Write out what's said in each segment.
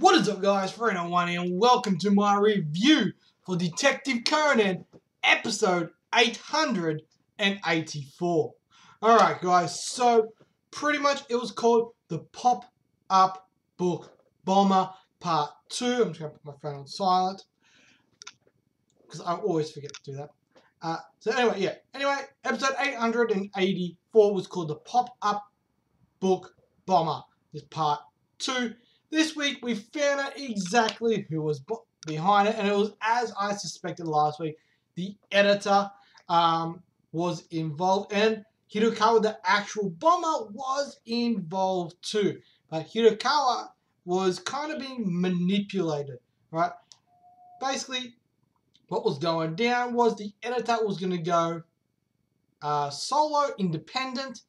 What is up, guys? One and welcome to my review for Detective Conan, episode 884. Alright, guys, so pretty much it was called the Pop-Up Book Bomber Part 2. I'm just going to put my phone on silent because I always forget to do that. Anyway, episode 884 was called the Pop-Up Book Bomber. This Part 2. This week, we found out exactly who was behind it, and it was, as I suspected last week, the editor was involved, and Hirokawa, the actual bomber, was involved too. But Hirokawa was kind of being manipulated, right? Basically, what was going down was the editor was going to go solo, independent,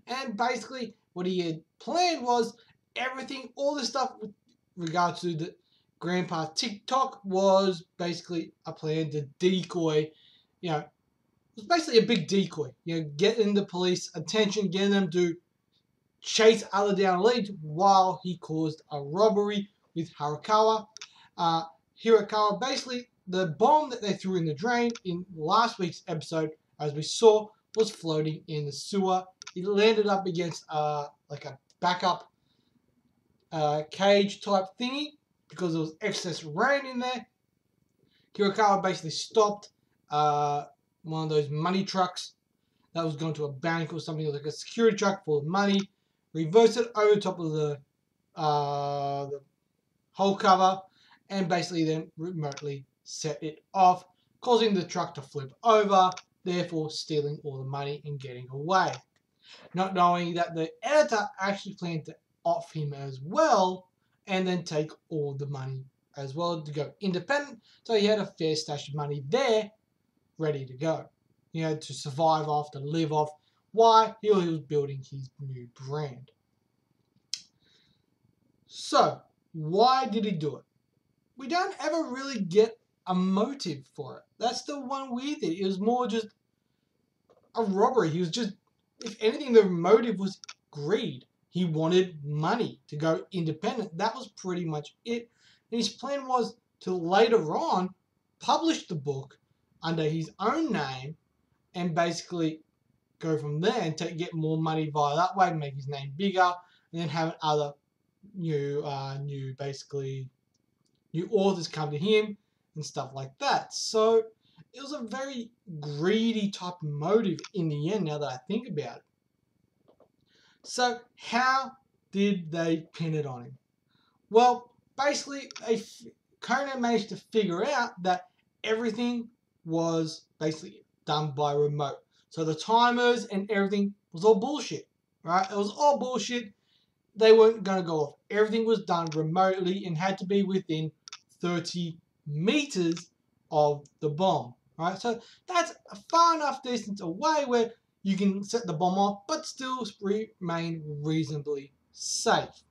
and basically what he had planned was everything, all this stuff with regard to the Grandpa TikTok was basically a plan to decoy, it was basically a big decoy, getting the police attention, getting them to chase other down leads while he caused a robbery with Hirokawa. Hirokawa, basically, the bomb that they threw in the drain in last week's episode, as we saw, was floating in the sewer. It landed up against like a backup cage type thingy because there was excess rain in there. Hirokawa basically stopped one of those money trucks that was going to a bank or something, like a security truck full of money, reversed it over top of the hull cover, and basically then remotely set it off, causing the truck to flip over, therefore stealing all the money and getting away. Not knowing that the editor actually planned to off him as well, and then take all the money as well to go independent. So he had a fair stash of money there, ready to go, to survive off, to live off, while he was building his new brand. So, why did he do it? We don't ever really get a motive for it. That's the one weird thing. It was more just a robbery. He was just, if anything, the motive was greed. He wanted money to go independent. That was pretty much it. And his plan was to later on publish the book under his own name and basically go from there and get more money via that way, make his name bigger, and then have other new authors come to him and stuff like that. So it was a very greedy type of motive in the end, now that I think about it. So how did they pin it on him? Well, basically, Conan managed to figure out that everything was basically done by remote. So the timers and everything was all bullshit, right? It was all bullshit. They weren't going to go off. Everything was done remotely and had to be within 30 meters of the bomb, right? So that's a far enough distance away where you can set the bomb off, but still remain reasonably safe.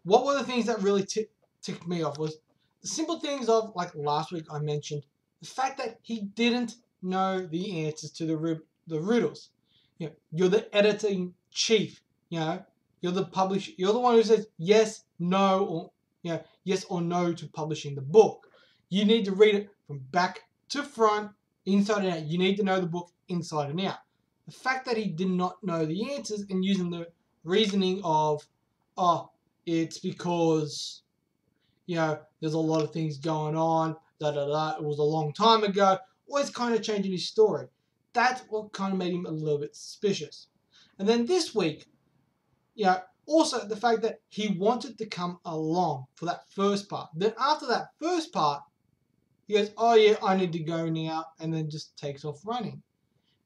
What were the things that really ticked me off was the simple things of, like last week I mentioned, the fact that he didn't know the answers to the riddles. You're the editor-in-chief. You're the publisher. You're the one who says yes, no, or yes or no to publishing the book. You need to read it from back to front, inside and out. You need to know the book inside and out. The fact that he did not know the answers and using the reasoning of, it's because, there's a lot of things going on, it was a long time ago, always kind of changing his story. That's what kind of made him a little bit suspicious. And then this week, also the fact that he wanted to come along for that first part. Then after that first part, he goes, oh yeah, I need to go now, and then just takes off running.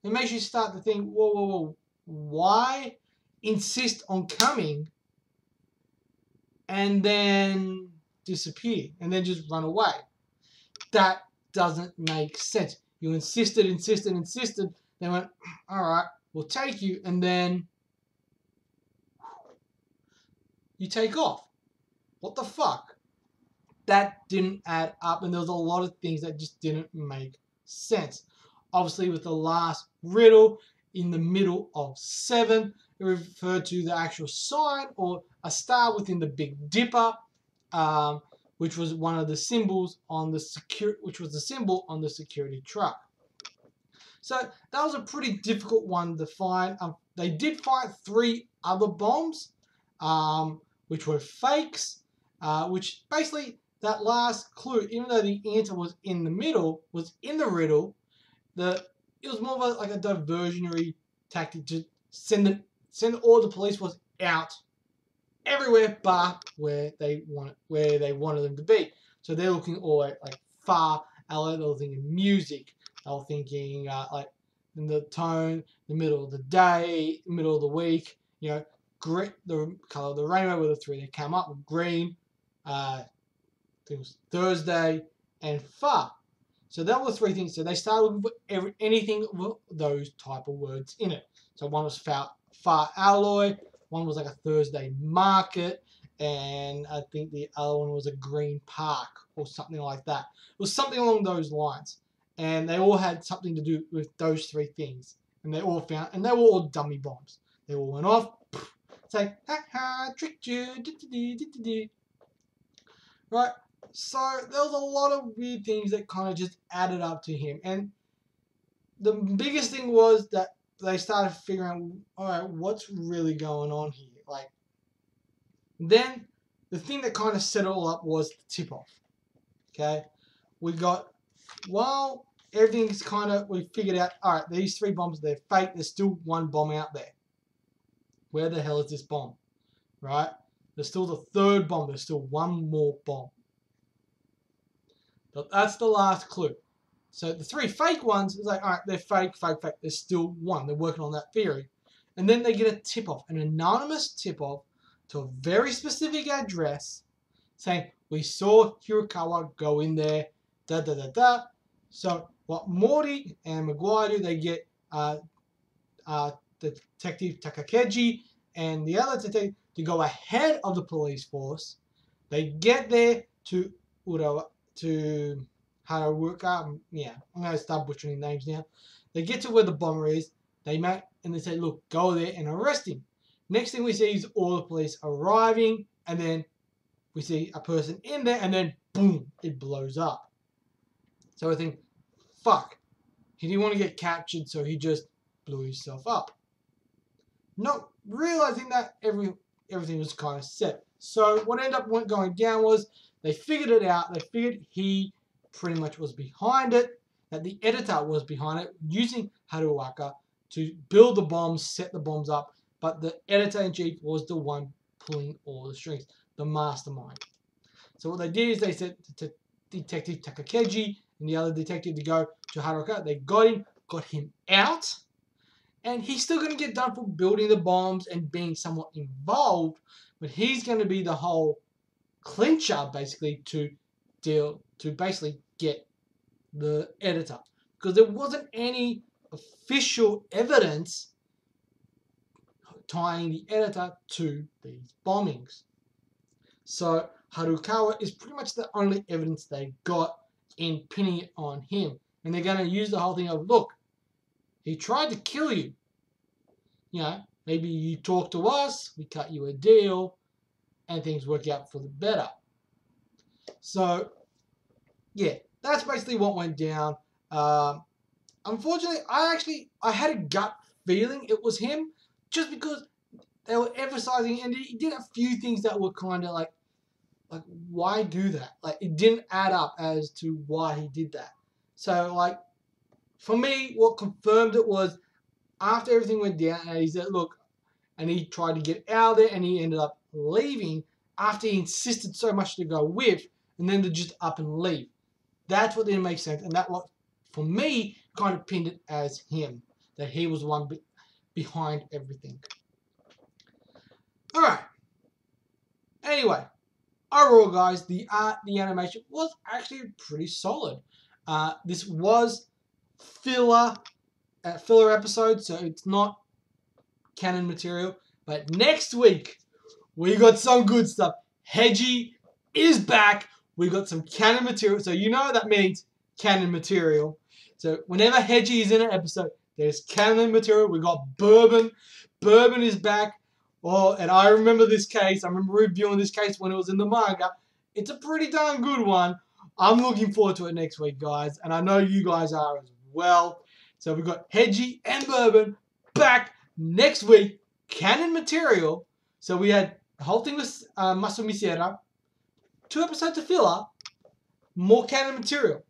It makes you start to think, whoa, why insist on coming and then disappear and then just run away? That doesn't make sense. You insisted. They went, all right, we'll take you, and then you take off. What the fuck? That didn't add up, and there was a lot of things that just didn't make sense. Obviously, with the last riddle in the middle of 7, it referred to the actual sign or a star within the Big Dipper, which was one of the symbols on the symbol on the security truck. So that was a pretty difficult one to find. They did find 3 other bombs, which were fakes, which basically that last clue, even though the answer was in the middle, was in the riddle, it was more of like a diversionary tactic to send all the police force out everywhere but where they wanted them to be. So they're looking all like far out. They were thinking music. They were thinking like in the tone, the middle of the day, middle of the week. You know, the color of the rainbow were the 3 that came up with: green, I think it was Thursday, and far. So that were 3 things. So they started looking for anything with those type of words in it. So one was far alloy, one was like a Thursday market, and I think the other one was a green park or something like that. It was something along those lines. And they all had something to do with those 3 things. And they were all dummy bombs. They all went off. It's like, ha ha, tricked you. Right? So there was a lot of weird things that kind of just added up to him. And the biggest thing was that they started figuring out, all right, what's really going on here? Like, then the thing that kind of set it all up was the tip-off. Okay? We figured out, all right, these 3 bombs, they're fake. There's still 1 bomb out there. Where the hell is this bomb? Right? There's still the 3rd bomb. There's still 1 more bomb. But that's the last clue. So the 3 fake ones, it's like, all right, they're fake. There's still 1. They're working on that theory. And then they get a tip-off, an anonymous tip-off to a very specific address saying, we saw Hirakawa go in there, da-da-da-da. So what Morty and Maguire do, they get Detective Takakeji and the other detective to go ahead of the police force. They get there to Haruka. Yeah, I'm going to start butchering names now. They get to where the bomber is. They say, look, go there and arrest him. Next thing we see is all the police arriving, and then we see a person in there, and then boom, it blows up. So I think, fuck, he didn't want to get captured, so he just blew himself up. Not realizing that everything was kind of set. So what ended up going down was they figured it out. They figured he pretty much was behind it, that the editor was behind it, using Haruaka to build the bombs, set the bombs up, but the editor-in-chief was the one pulling all the strings, the mastermind. So what they did is they said to Detective Takakeji and the other detective to go to Haruaka. They got him out, and he's still going to get done for building the bombs and being somewhat involved, but he's going to be the whole clincher, basically, to basically get the editor. Because there wasn't any official evidence tying the editor to these bombings. So Harukawa is pretty much the only evidence they got in pinning it on him. And they're going to use the whole thing of, look, he tried to kill you. You know, maybe you talk to us, we cut you a deal, and things work out for the better. So, yeah, that's basically what went down. Unfortunately, I had a gut feeling it was him, just because they were emphasizing, and he did a few things that were kind of like, why do that? Like, it didn't add up as to why he did that. So, like, for me, what confirmed it was after everything went down, and he said, look, and he tried to get out of there, and he ended up leaving after he insisted so much to go with, and then to just up and leave. That's what didn't make sense, and that what, for me, kind of pinned it as him, that he was the one behind everything. Alright. Anyway, overall, guys, the art, the animation was actually pretty solid. This was filler episode, so it's not canon material. But next week, we got some good stuff. Heiji is back. We got some canon material, so you know that means canon material. So whenever Heiji is in an episode, There's canon material. We got Bourbon. Bourbon is back. Oh, and I remember this case. I remember reviewing this case when it was in the manga. It's a pretty darn good one. I'm looking forward to it next week, guys. And I know you guys are as well. So we've got Hedgie and Bourbon back next week. Canon material. So we had the whole thing with Masumi Sierra. 2 episodes of filler. More canon material.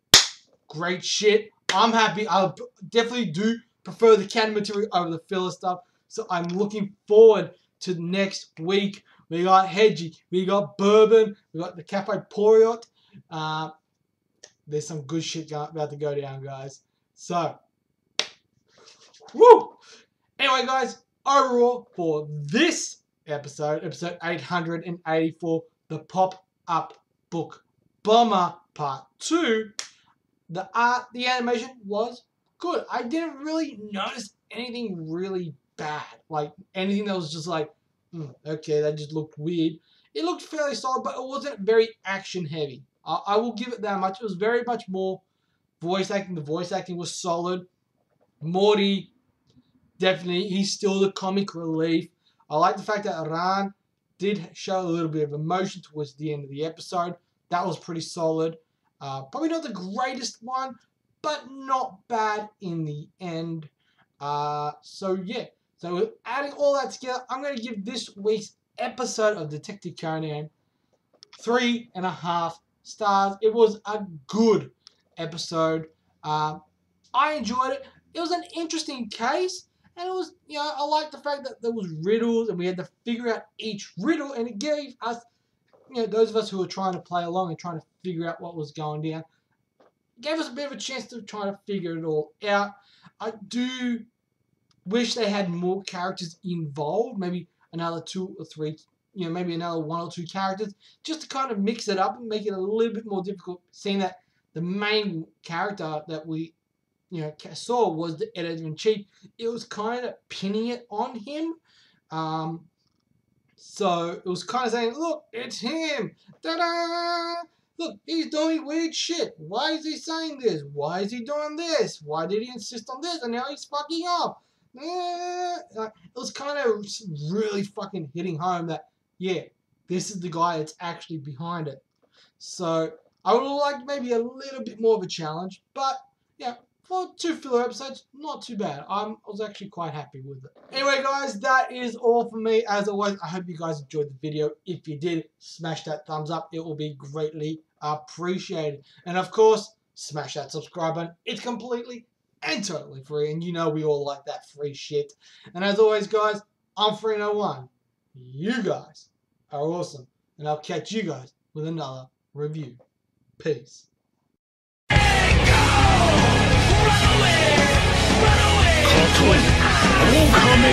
Great shit. I'm happy. I definitely do prefer the canon material over the filler stuff. So I'm looking forward to next week. We got Hedgie. We got Bourbon. We got the Cafe Poriot. There's some good shit about to go down, guys. So, woo! Anyway, guys, overall for this episode 884, the Pop-Up Book Bomber Part 2, the art, the animation was good. I didn't really notice anything really bad. Like, anything that was just like, okay, that just looked weird. It looked fairly solid, but it wasn't very action heavy. I will give it that much. It was very much more voice acting. The voice acting was solid. Morty, definitely, he's still the comic relief. I like the fact that Ran did show a little bit of emotion towards the end of the episode. That was pretty solid. Probably not the greatest one, but not bad in the end. So yeah. So adding all that together, I'm going to give this week's episode of Detective Conan 3.5 stars. It was a good episode. I enjoyed it. It was an interesting case. And it was, I like the fact that there was riddles and we had to figure out each riddle. And it gave us, those of us who were trying to play along and trying to figure out what was going down, gave us a bit of a chance to try to figure it all out. I do wish they had more characters involved, maybe another 2 or 3, maybe another 1 or 2 characters, just to kind of mix it up and make it a little bit more difficult, seeing that the main character that we, saw was the editor-in-chief. It was kind of pinning it on him. So it was kind of saying, look, it's him. Ta-da! Look, he's doing weird shit. Why is he saying this? Why is he doing this? Why did he insist on this? And now he's fucking up. It was kind of really fucking hitting home that, yeah, this is the guy that's actually behind it. So I would have liked maybe a little bit more of a challenge, but yeah, for 2 filler episodes, not too bad. I was actually quite happy with it. Anyway, guys, that is all for me. As always, I hope you guys enjoyed the video. If you did, smash that thumbs up. It will be greatly appreciated. And of course, smash that subscribe button. It's completely and totally free, and we all like that free shit. And as always, guys, I'm Free01. You guys are awesome, and I'll catch you guys with another review. Peace. Run away! Run away!